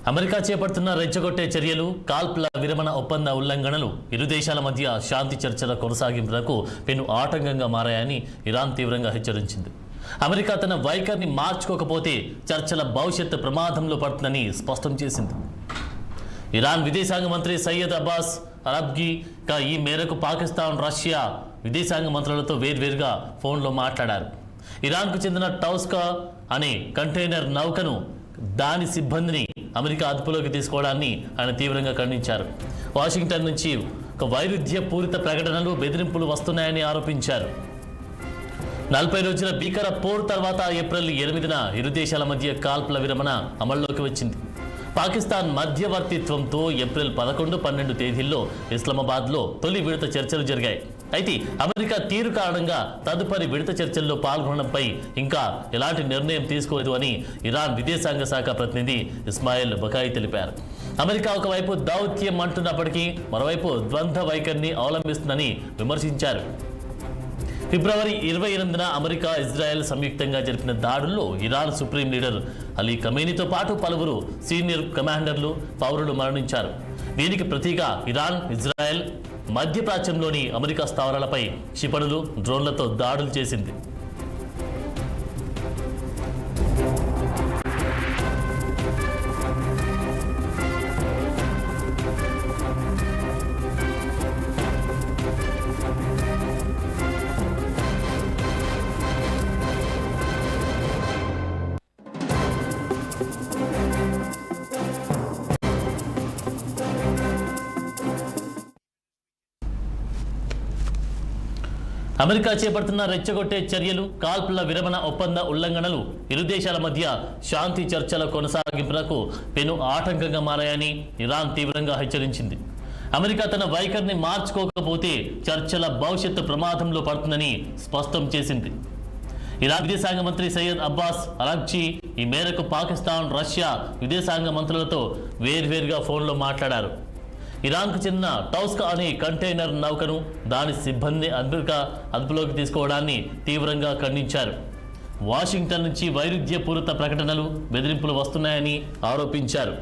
America చేపడుతున్న రెచ్చగొట్టే చర్యలు, కాల్పుల విరమణ ఒప్పంద ఉల్లంఘనలు ఇరు దేశాల మధ్య శాంతి చర్చల కొనసాగింపునకు పెను ఆటంకంగా మారాయని ఇరాన్ తీవ్రంగా హెచ్చరించింది. అమెరికా తన వైఖరిని మార్చుకోకపోతే చర్చల భవిష్యత్తు ప్రమాదంలో పడుతుందని స్పష్టం చేసింది. ఇరాన్ విదేశాంగ మంత్రి సయ్యద్ అబ్బాస్ అరగ్జీ ఈ మేరకు పాకిస్తాన్, రష్యా విదేశాంగ మంత్రులతో వేర్వేరుగా ఫోన్లో మాట్లాడారు. ఇరాన్కు చెందిన టౌస్కా అనే కంటైనర్ నౌకను, దాని సిబ్బందిని అమెరికా అదుపులోకి తీసుకోవడాన్ని ఆయన తీవ్రంగా ఖండించారు. వాషింగ్టన్ నుంచి ఒక వైరుధ్యపూరిత ప్రకటనలు, బెదిరింపులు వస్తున్నాయని ఆరోపించారు. 40 రోజుల భీకర పోరు తర్వాత ఏప్రిల్ 8న ఇరు దేశాల మధ్య కాల్పుల విరమణ అమల్లోకి వచ్చింది. పాకిస్తాన్ మధ్యవర్తిత్వంతో ఏప్రిల్ 11, 12 తేదీల్లో ఇస్లామాబాద్లో తొలి విడత చర్చలు జరిగాయి. అయితే అమెరికా తీరు కారణంగా తదుపరి విడత చర్చల్లో పాల్గొనడంపై ఇంకా ఎలాంటి నిర్ణయం తీసుకోలేదు అని ఇరాన్ విదేశాంగ శాఖ ప్రతినిధి ఇస్మాయిల్ బకాయి తెలిపారు. అమెరికా ఒకవైపు దౌత్యం అంటున్నప్పటికీ మరోవైపు ద్వంద్వ వైఖరిని అవలంబిస్తుందని విమర్శించారు. ఫిబ్రవరి 28న అమెరికా, ఇజ్రాయెల్ సంయుక్తంగా జరిపిన దాడుల్లో ఇరాన్ సుప్రీం లీడర్ అలీ ఖమేనీతో పాటు పలువురు సీనియర్ కమాండర్లు, పౌరులు మరణించారు. దీనికి ప్రతిగా ఇరాన్, ఇజ్రాయెల్ మధ్యప్రాచ్యంలోని అమెరికా స్థావరాలపై క్షిపణులు, డ్రోన్లతో దాడులు చేసింది. అమెరికా చేపడుతున్న రెచ్చగొట్టే చర్యలు, కాల్పుల విరమణ ఒప్పంద ఉల్లంఘనలు ఇరు దేశాల మధ్య శాంతి చర్చల కొనసాగింపునకు పెను ఆటంకంగా మారాయని ఇరాన్ తీవ్రంగా హెచ్చరించింది. అమెరికా తన వైఖరిని మార్చుకోకపోతే చర్చల భవిష్యత్తు ప్రమాదంలో పడుతుందని స్పష్టం చేసింది. ఇరాన్ విదేశాంగ మంత్రి సయ్యద్ అబ్బాస్ అరగ్జీ ఈ మేరకు పాకిస్తాన్, రష్యా విదేశాంగ మంత్రులతో వేర్వేరుగా ఫోన్లో మాట్లాడారు. ఇరాన్కు చెందిన టౌస్కా అనే కంటైనర్ నౌకను, దాని సిబ్బంది అదుపులోకి తీసుకోవడాన్ని తీవ్రంగా ఖండించారు. వాషింగ్టన్ నుంచి వైరుధ్యపూరిత ప్రకటనలు, బెదిరింపులు వస్తున్నాయని ఆరోపించారు.